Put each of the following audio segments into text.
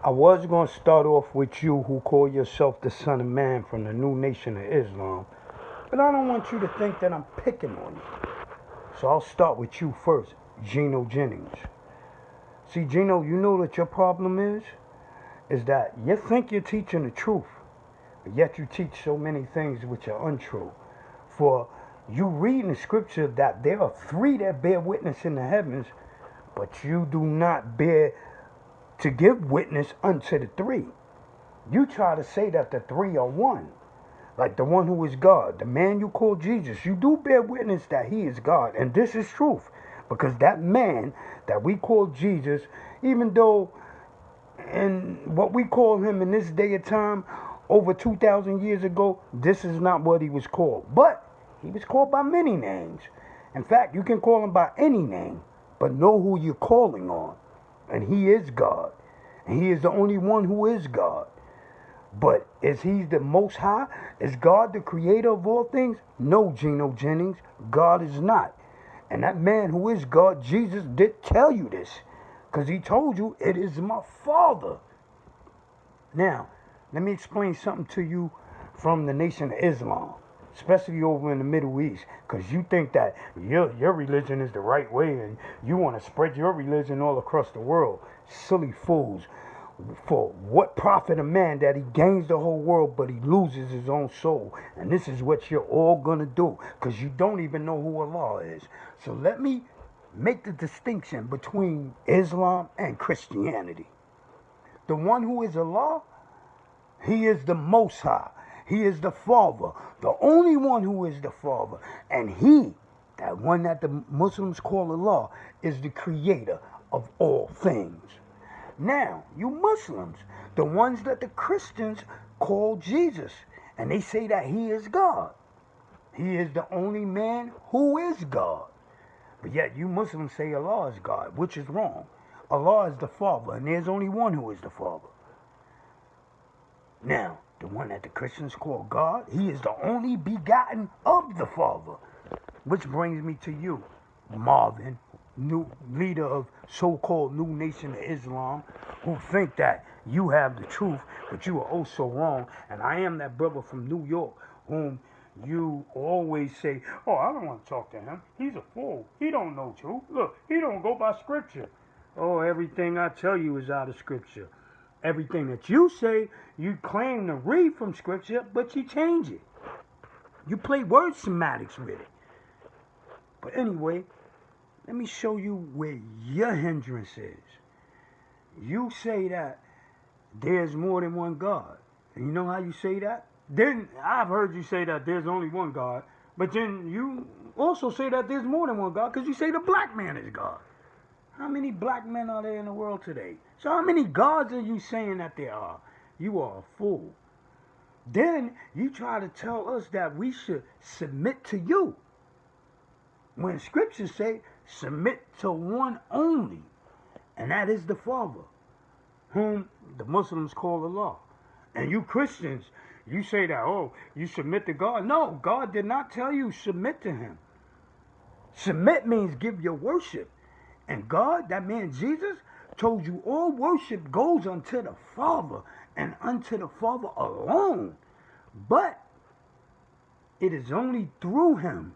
I was going to start off with you who call yourself the Son of Man from the New Nation of Islam, but I don't want you to think that I'm picking on you. So I'll start with you first, Geno Jennings. See, Geno, you know what your problem is that you think you're teaching the truth, but yet you teach so many things which are untrue. For you read in the scripture that there are three that bear witness in the heavens, but you do not bear to give witness unto the three. You try to say that the three are one, like the one who is God, the man you call Jesus. You do bear witness that he is God, and this is truth, because that man that we call Jesus, even though in what we call him in this day of time, over 2,000 years ago, this is not what he was called. But he was called by many names. In fact, you can call him by any name, but know who you're calling on. And he is God. And he is the only one who is God. But is he the Most High? Is God the creator of all things? No, Geno Jennings, God is not. And that man who is God, Jesus, did tell you this. Because he told you, it is my Father. Now, let me explain something to you from the Nation of Islam, especially over in the Middle East, because you think that your religion is the right way and you want to spread your religion all across the world. Silly fools. For what profit a man that he gains the whole world but he loses his own soul? And this is what you're all going to do, because you don't even know who Allah is. So let me make the distinction between Islam and Christianity. The one who is Allah, he is the Most High. He is the Father, the only one who is the Father. And he, that one that the Muslims call Allah, is the creator of all things. Now, you Muslims, the ones that the Christians call Jesus, and they say that he is God. He is the only man who is God. But yet you Muslims say Allah is God, which is wrong. Allah is the Father, and there's only one who is the Father. Now, the one that the Christians call God, he is the only begotten of the Father. Which brings me to you, Marvin, new leader of so-called New Nation of Islam, who think that you have the truth, but you are oh so wrong. And I am that brother from New York whom you always say, oh, I don't want to talk to him. He's a fool. He don't know truth. Look, he don't go by scripture. Oh, everything I tell you is out of scripture. Everything that you say, you claim to read from scripture, but you change it. You play word semantics with it. But anyway, let me show you where your hindrance is. You say that there's more than one God. And you know how you say that? Then I've heard you say that there's only one God. But then you also say that there's more than one God because you say the black man is God. How many black men are there in the world today? So how many gods are you saying that there are? You are a fool. Then you try to tell us that we should submit to you. When scriptures say submit to one only, and that is the Father, whom the Muslims call Allah. And you Christians, you say that, oh, you submit to God. No, God did not tell you submit to him. Submit means give your worship. And God, that man Jesus, told you all worship goes unto the Father and unto the Father alone. But it is only through him,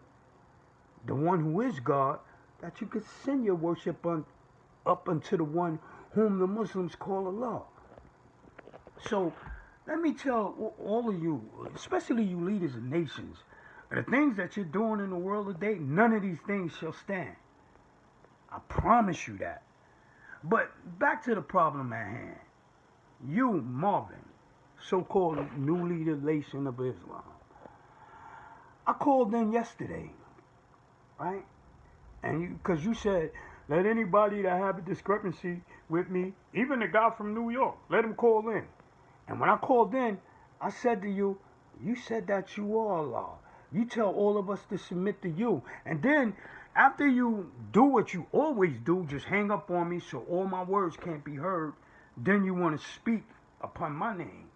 the one who is God, that you can send your worship up unto the one whom the Muslims call Allah. So let me tell all of you, especially you leaders of nations, the things that you're doing in the world today, none of these things shall stand. I promise you that. But back to the problem at hand. You, Marvin, so-called new leader nation of Islam. I called in yesterday, right? And because you said, let anybody that have a discrepancy with me, even the guy from New York, let him call in. And when I called in, I said to you, you said that you are Allah. You tell all of us to submit to you. And then after you do what you always do, just hang up on me so all my words can't be heard, then you want to speak upon my name.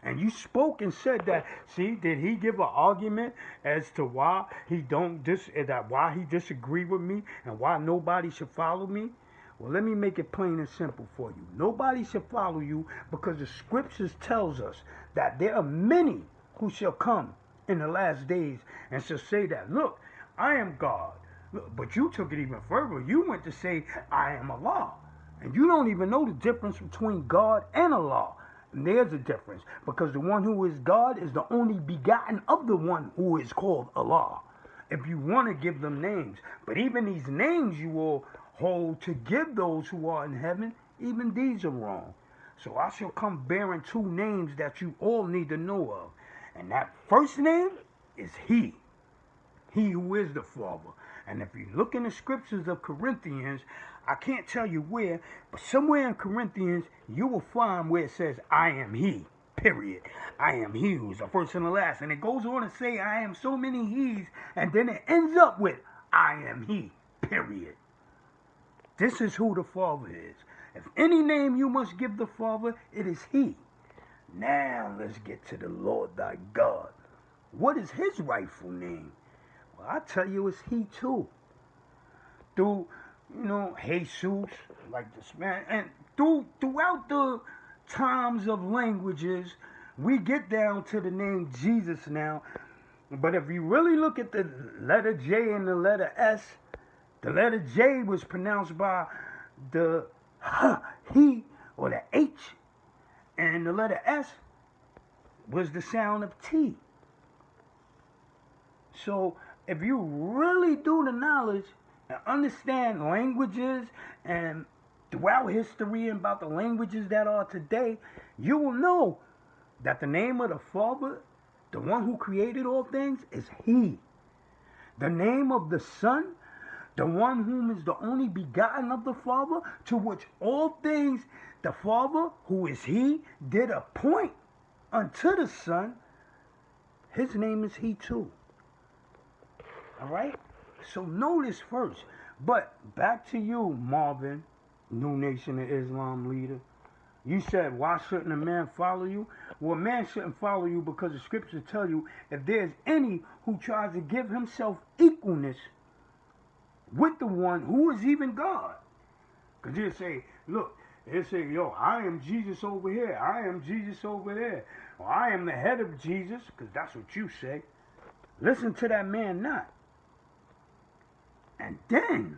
And you spoke and said that, see, did he give an argument as to why he why he disagree with me and why nobody should follow me? Well, let me make it plain and simple for you. Nobody shall follow you because the scriptures tells us that there are many who shall come in the last days and shall say that, look, I am God. Look, but you took it even further. You went to say, I am Allah. And you don't even know the difference between God and Allah. And there's a difference because the one who is God is the only begotten of the one who is called Allah. If you want to give them names. But even these names you will hold to give those who are in heaven, even these are wrong. So I shall come bearing two names that you all need to know of. And that first name is He who is the Father. And if you look in the scriptures of Corinthians, I can't tell you where, but somewhere in Corinthians, you will find where it says, I am He, period. I am He who's the first and the last. And it goes on to say, I am so many He's, and then it ends up with, I am He, period. This is who the Father is. If any name you must give the Father, it is He. Now let's get to the Lord thy God. What is His rightful name? Well, I tell you, it's He too. Through, Jesus, like this man, and throughout the times of languages, we get down to the name Jesus now. But if you really look at the letter J and the letter S, the letter J was pronounced by the he, or the H, and the letter S was the sound of T. So if you really do the knowledge and understand languages and throughout history and about the languages that are today, you will know that the name of the Father, the one who created all things, is He. The name of the Son, the one whom is the only begotten of the Father, to which all things the Father, who is He, did appoint unto the Son, His name is He too. All right? So know this first. But back to you, Marvin, New Nation of Islam leader. You said, why shouldn't a man follow you? Well, a man shouldn't follow you because the scriptures tell you if there's any who tries to give himself equalness with the one who is even God. Because he'll say, look, he'll say, yo, I am Jesus over here. I am Jesus over there. Or I am the head of Jesus, because that's what you say. Listen to that man not. And then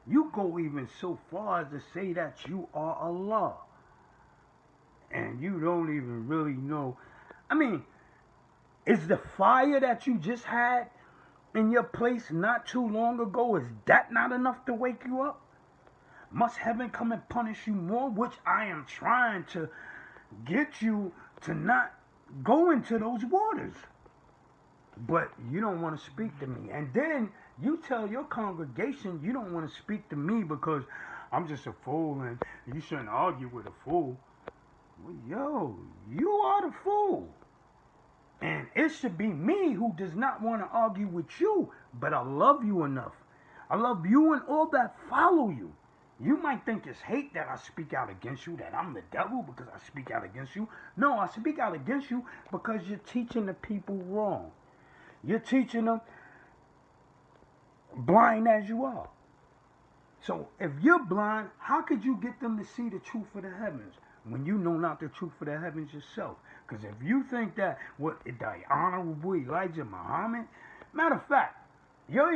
you go even so far as to say that you are Allah. And you don't even really know. I mean, is the fire that you just had in your place not too long ago, is that not enough to wake you up? Must heaven come and punish you more? Which I am trying to get you to not go into those waters. But you don't want to speak to me. And then you tell your congregation you don't want to speak to me because I'm just a fool and you shouldn't argue with a fool. Well, yo, you are the fool. And it should be me who does not want to argue with you, but I love you enough. I love you and all that follow you. You might think it's hate that I speak out against you, that I'm the devil because I speak out against you. No, I speak out against you because you're teaching the people wrong. You're teaching them blind as you are. So if you're blind, how could you get them to see the truth of the heavens when you know not the truth of the heavens yourself? Because if you think that what the honorable Elijah Muhammad, matter of fact, your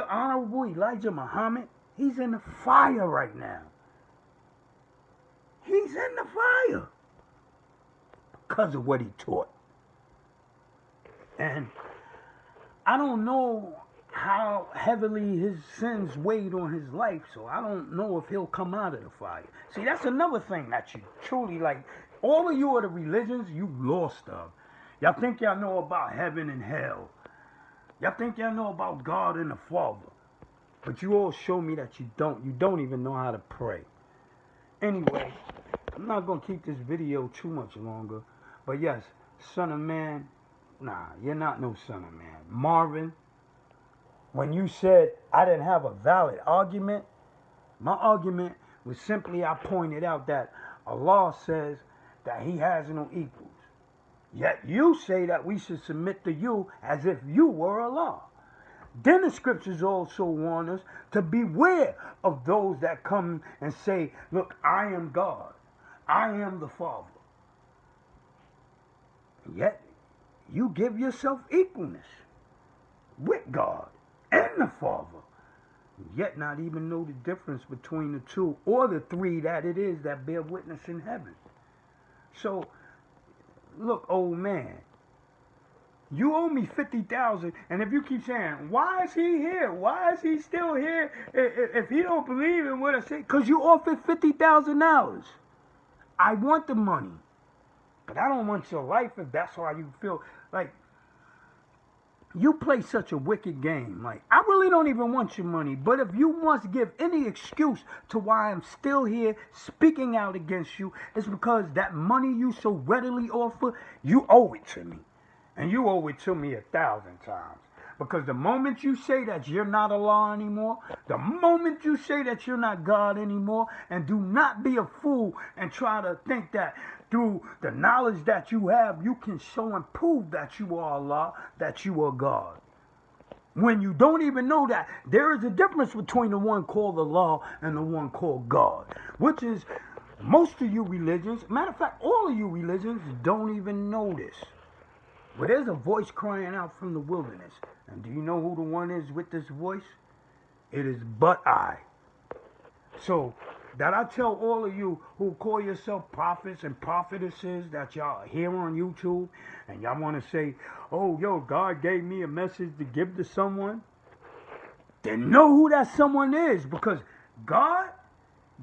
honorable Elijah Muhammad, he's in the fire right now. He's in the fire because of what he taught. And I don't know how heavily his sins weighed on his life, so I don't know if he'll come out of the fire. See, that's another thing that you truly like. All of you are the religions you lost of. Y'all think y'all know about heaven and hell. Y'all think y'all know about God and the Father. But you all show me that you don't. You don't even know how to pray. Anyway, I'm not going to keep this video too much longer. But yes, Son of Man, nah, you're not no Son of Man. Marvin, when you said I didn't have a valid argument, my argument was simply I pointed out that Allah says that He has no equals. Yet you say that we should submit to you as if you were Allah. Then the scriptures also warn us to beware of those that come and say, look, I am God. I am the Father. Yet, you give yourself equalness with God and the Father. Yet not even know the difference between the two or the three that it is that bear witness in heaven. So, look, old man, you owe me 50,000, and if you keep saying, why is he here? Why is he still here if he don't believe in what I say? Because you offered $50,000. I want the money, but I don't want your life if that's why you feel like you play such a wicked game. Like, I really don't even want your money, but if you want to give any excuse to why I'm still here speaking out against you, it's because that money you so readily offer, you owe it to me. And you owe it to me 1,000 times. Because the moment you say that you're not Allah anymore, the moment you say that you're not God anymore, and do not be a fool and try to think that through the knowledge that you have, you can show and prove that you are Allah, that you are God. When you don't even know that, there is a difference between the one called Allah and the one called God, which is most of you religions, matter of fact, all of you religions don't even know this. But there's a voice crying out from the wilderness. And do you know who the one is with this voice? It is but I. So, that I tell all of you who call yourself prophets and prophetesses that y'all here on YouTube, and y'all want to say, oh, yo, God gave me a message to give to someone. Then know who that someone is, because God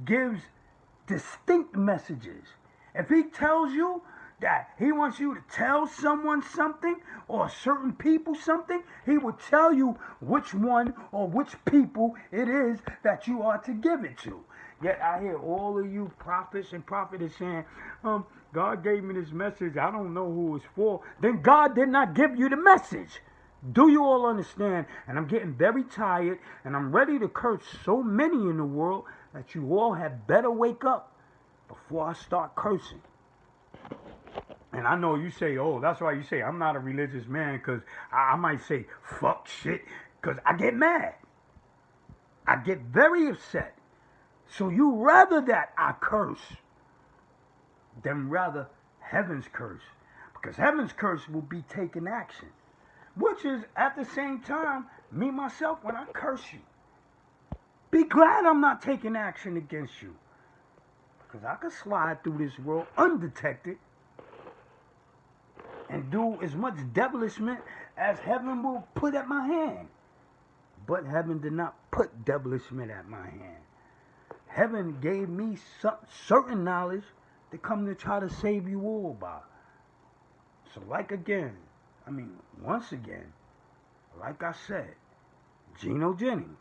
gives distinct messages. If he tells you that he wants you to tell someone something or certain people something, he will tell you which one or which people it is that you are to give it to. Yet I hear all of you prophets and prophetess saying, God gave me this message, I don't know who it's for. Then God did not give you the message. Do you all understand? And I'm getting very tired, and I'm ready to curse so many in the world that you all had better wake up before I start cursing. And I know you say, oh, that's why you say I'm not a religious man, because I might say fuck shit, because I get mad. I get very upset. So you rather that I curse than rather heaven's curse. Because heaven's curse will be taking action. Which is at the same time, me myself, when I curse you. Be glad I'm not taking action against you. Because I can slide through this world undetected and do as much devilishment as heaven will put at my hand. But heaven did not put devilishment at my hand. Heaven gave me some certain knowledge to come to try to save you all by. So once again, like I said, Gino Jennings,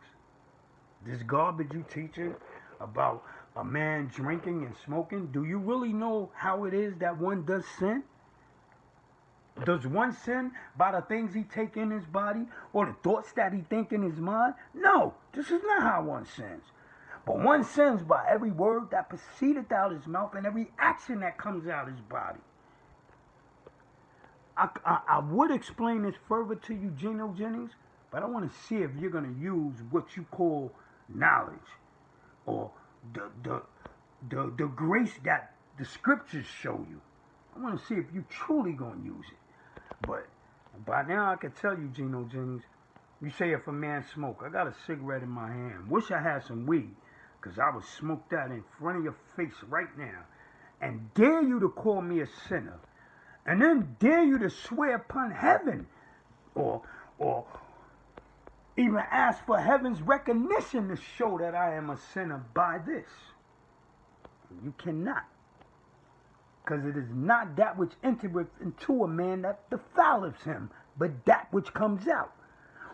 this garbage you teaching about a man drinking and smoking, do you really know how it is that one does sin? Does one sin by the things he take in his body or the thoughts that he think in his mind? No, this is not how one sins. But one sins by every word that proceedeth out his mouth and every action that comes out his body. I would explain this further to you, Gino Jennings, but I want to see if you're going to use what you call knowledge or the grace that the scriptures show you. I want to see if you truly going to use it. But by now I can tell you, Gino Jennings, you say if a man smoke, I got a cigarette in my hand. Wish I had some weed, because I would smoke that in front of your face right now and dare you to call me a sinner. And then dare you to swear upon heaven or even ask for heaven's recognition to show that I am a sinner by this. You cannot. Because it is not that which entereth into a man that defileth him, but that which comes out.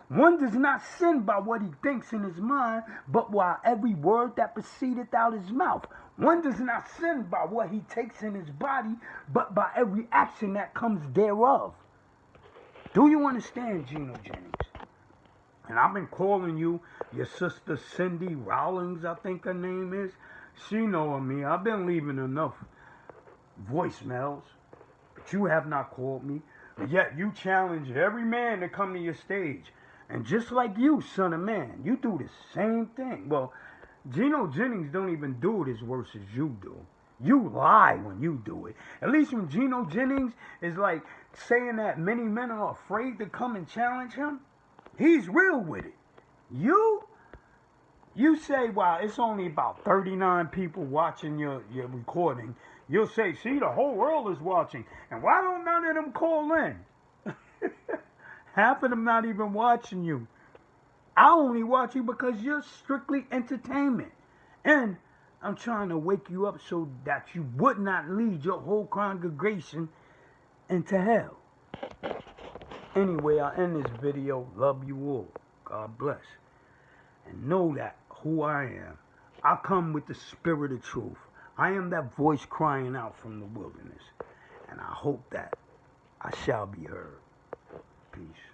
One does not sin by what he thinks in his mind, but by every word that proceedeth out his mouth. One does not sin by what he takes in his body, but by every action that comes thereof. Do you understand, Gino Jennings? And I've been calling you your sister Cindy Rollins, I think her name is. She know of me. I've been leaving enough voicemails, but you have not called me. But yet you challenge every man to come to your stage And just like you, son of man, you do the same thing. Well, Geno Jennings don't even do it as worse as you do. You lie when you do it. At least when Geno Jennings is like saying that many men are afraid to come and challenge him, he's real with it. You say, well, it's only about 39 people watching your recording. You'll say, see, the whole world is watching. And why don't none of them call in? Half of them not even watching you. I only watch you because you're strictly entertainment. And I'm trying to wake you up so that you would not lead your whole congregation into hell. Anyway, I'll end this video. Love you all. God bless. And know that who I am. I come with the spirit of truth. I am that voice crying out from the wilderness. And I hope that I shall be heard. Peace.